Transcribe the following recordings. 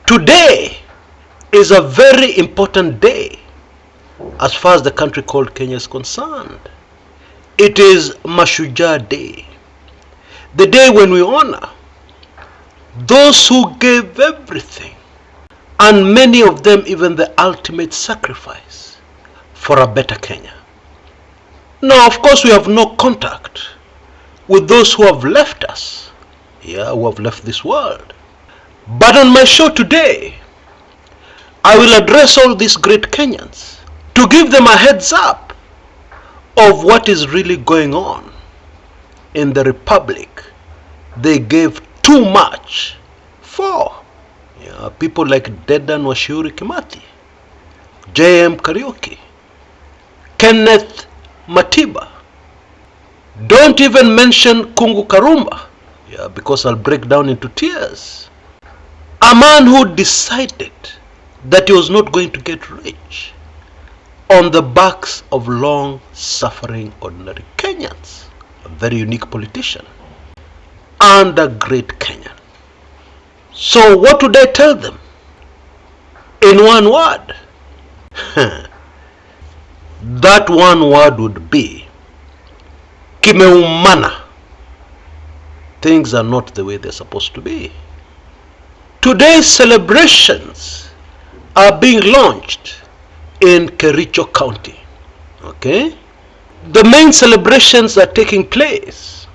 Today is a very important day as far as the country called Kenya is concerned. It is Mashujaa Day, the day when we honor those who gave everything, and many of them even the ultimate sacrifice for a better Kenya. Now, of course, we have no contact with those who have left us, who have left this world. But on my show today, I will address all these great Kenyans to give them a heads up of what is really going on in the republic they gave too much for. People like Dedan Washuri Kimathi, J.M. Kariuki, Kenneth Matiba. Don't even mention Kungu Karumba, because I'll break down into tears. A man who decided that he was not going to get rich on the backs of long-suffering ordinary Kenyans. A very unique politician and a great Kenyan. So what would I tell them? In one word. That one word would be Kimeumana. Things are not the way they're supposed to be. Today's celebrations are being launched in Kericho County. Okay? The main celebrations are taking place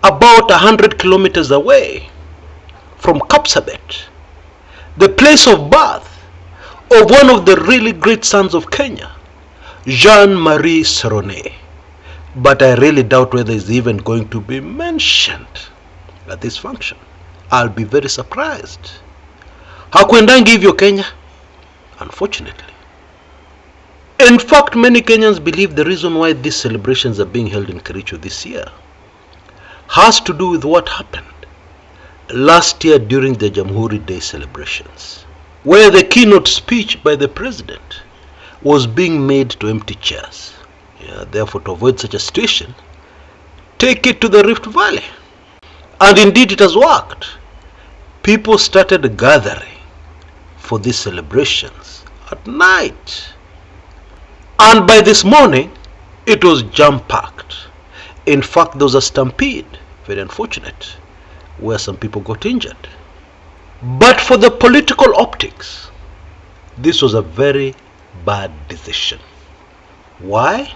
about 100 kilometers away from Kapsabet, the place of birth of one of the really great sons of Kenya, Jean-Marie Serone. But I really doubt whether it's even going to be mentioned at this function. I'll be very surprised. Hakuendangi hivyo Kenya, unfortunately. In fact, many Kenyans believe the reason why these celebrations are being held in Kericho this year has to do with what happened last year during the Jamhuri Day celebrations, where the keynote speech by the president was being made to empty chairs. Therefore, to avoid such a situation, take it to the Rift Valley. And indeed it has worked. People started gathering for these celebrations at night. And by this morning, it was jam-packed. In fact, there was a stampede, very unfortunate, where some people got injured. But for the political optics, this was a very bad decision. Why?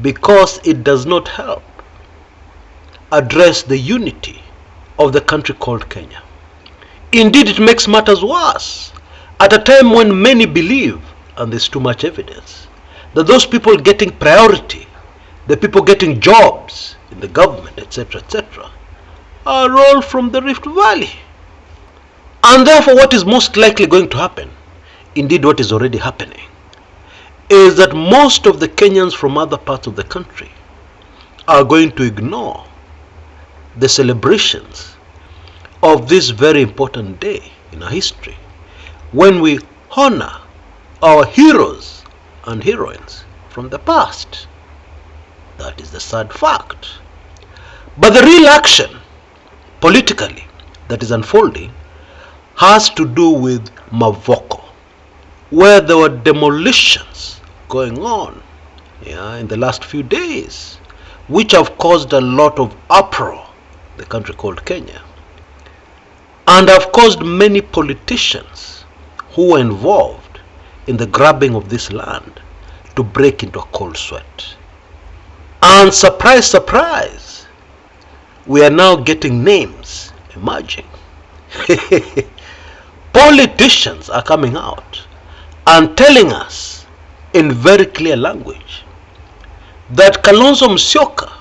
Because it does not help address the unity of the country called Kenya. Indeed, it makes matters worse at a time when many believe, and there's too much evidence, that those people getting priority, the people getting jobs in the government, etc., are all from the Rift Valley. And therefore, what is most likely going to happen, indeed what is already happening, is that most of the Kenyans from other parts of the country are going to ignore the celebrations of this very important day in our history, when we honor our heroes and heroines from the past. That is the sad fact. But the real action, politically, that is unfolding has to do with Mavoko, where there were demolitions going on in the last few days, which have caused a lot of uproar in the country called Kenya, and have caused many politicians who were involved in the grabbing of this land to break into a cold sweat. And surprise, surprise, we are now getting names emerging. Politicians are coming out and telling us in very clear language that Kalonzo Musyoka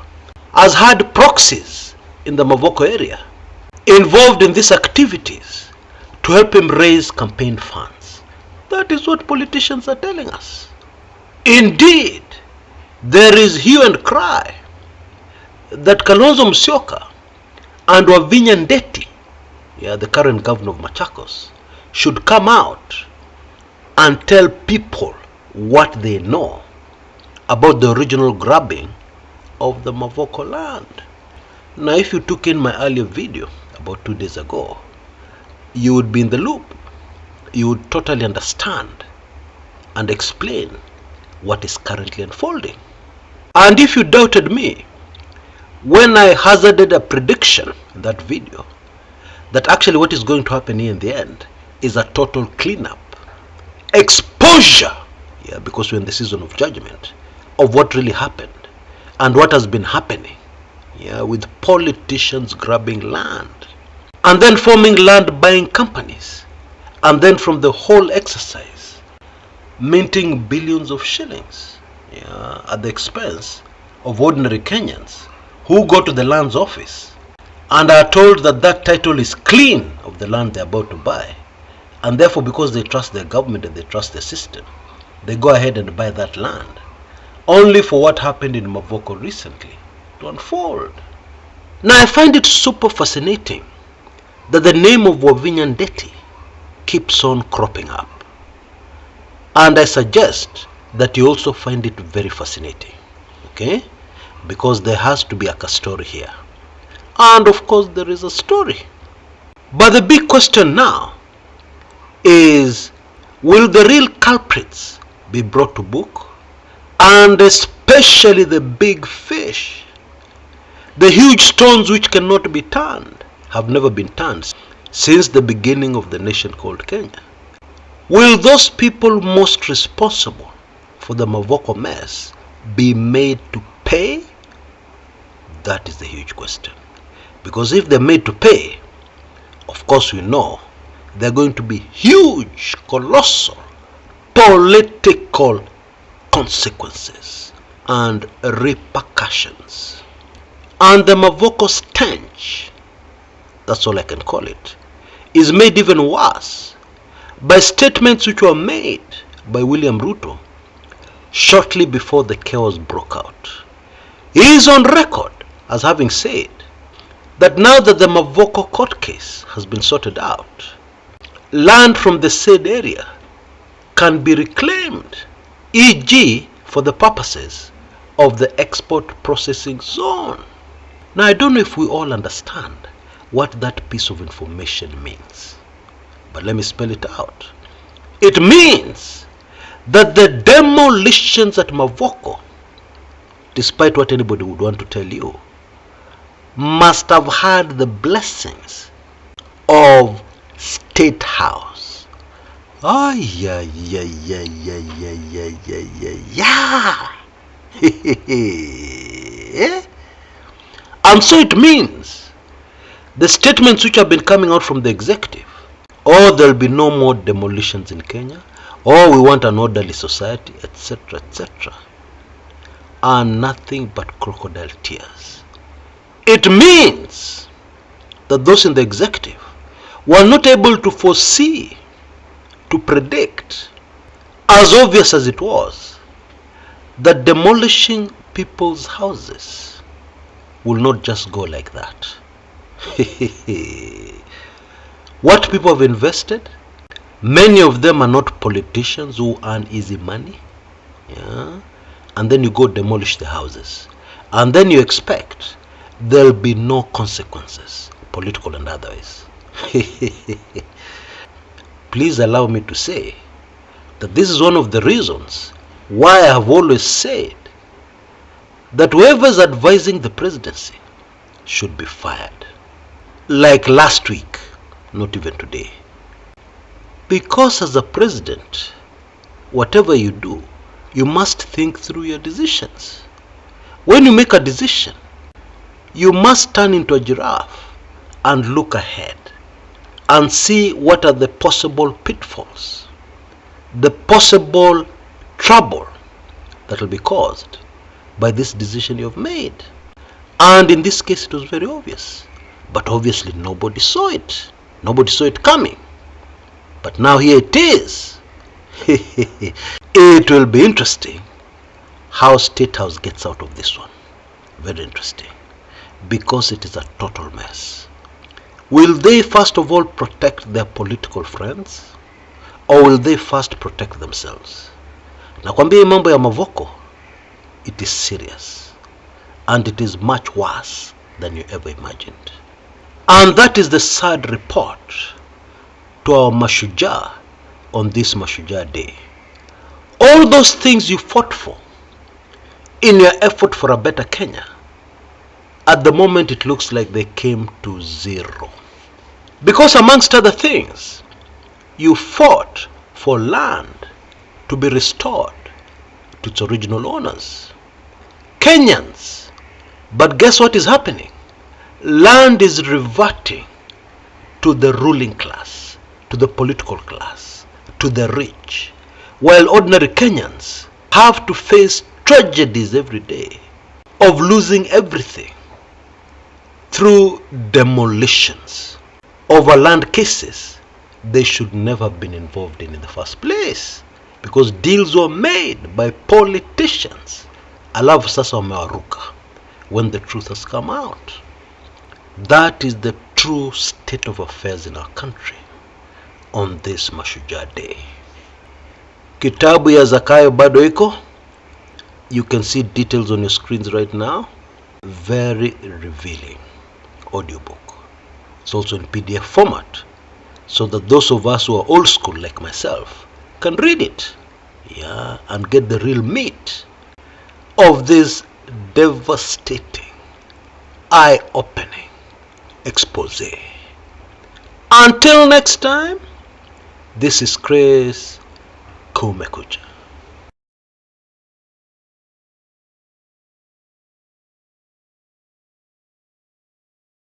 has had proxies in the Mavoko area involved in these activities to help him raise campaign funds. That is what politicians are telling us. Indeed, there is hue and cry that Kalonzo Musyoka and Wavinya Ndeti, the current governor of Machakos, should come out and tell people what they know about the original grabbing of the Mavoko land. Now, if you took in my earlier video about 2 days ago, you would be in the loop. You would totally understand and explain what is currently unfolding. And if you doubted me, when I hazarded a prediction in that video, that actually what is going to happen here in the end is a total cleanup, exposure, because we're in the season of judgment, of what really happened and what has been happening, with politicians grabbing land and then forming land buying companies, and then from the whole exercise minting billions of shillings, at the expense of ordinary Kenyans who go to the land's office and are told that that title is clean of the land they're about to buy, and therefore because they trust their government and they trust the system, they go ahead and buy that land, only for what happened in Mavoko recently to unfold. Now I find it super fascinating that the name of Wavinya Ndeti keeps on cropping up, and I suggest that you also find it very fascinating, because there has to be a story here, and of course there is a story. But the big question now is, will the real culprits be brought to book? And especially the big fish, the huge stones which cannot be turned, have never been turned since the beginning of the nation called Kenya. Will those people most responsible for the Mavoko mess be made to pay? That is the huge question. Because if they're made to pay, of course we know they're going to be huge, colossal, political consequences and repercussions. And the Mavoko stench, that's all I can call it, is made even worse by statements which were made by William Ruto shortly before the chaos broke out. He is on record as having said that now that the Mavoko court case has been sorted out, land from the said area can be reclaimed, e.g. for the purposes of the export processing zone. Now I don't know if we all understand what that piece of information means, but let me spell it out. It means that the demolitions at Mavoko, despite what anybody would want to tell you, must have had the blessings of State House. Oh, yeah. And so it means the statements which have been coming out from the executive, there'll be no more demolitions in Kenya, we want an orderly society, etc., are nothing but crocodile tears. It means that those in the executive were not able to foresee, to predict, as obvious as it was, that demolishing people's houses will not just go like that. What people have invested, many of them are not politicians who earn easy money, and then you go demolish the houses, and then you expect there'll be no consequences, political and otherwise. Please allow me to say that this is one of the reasons why I have always said that whoever is advising the presidency should be fired. Like last week, not even today. Because as a president, whatever you do, you must think through your decisions. When you make a decision, you must turn into a giraffe and look ahead and see what are the possible pitfalls, the possible trouble that will be caused by this decision you have made. And in this case, it was very obvious. But obviously nobody saw it. Nobody saw it coming. But now here it is. It will be interesting how State House gets out of this one. Very interesting. Because it is a total mess. Will they first of all protect their political friends? Or will they first protect themselves? Nakwambia hii mambo ya Mavoko, it is serious. And it is much worse than you ever imagined. And that is the sad report to our Mashujaa on this Mashujaa Day. All those things you fought for in your effort for a better Kenya, at the moment it looks like they came to zero. Because amongst other things, you fought for land to be restored to its original owners, Kenyans. But guess what is happening? Land is reverting to the ruling class, to the political class, to the rich, while ordinary Kenyans have to face tragedies every day of losing everything through demolitions over land cases they should never have been involved in the first place, because deals were made by politicians. Alafu sasa wamewaruka when the truth has come out. That is the true state of affairs in our country on this Mashujaa Day. Kitabu ya Zakayo bado iko. You can see details on your screens right now. Very revealing audiobook. It's also in PDF format, so that those of us who are old school like myself can read it, yeah, and get the real meat of this devastating, eye-opening expose. Until next time, this is Chris Kumekucha.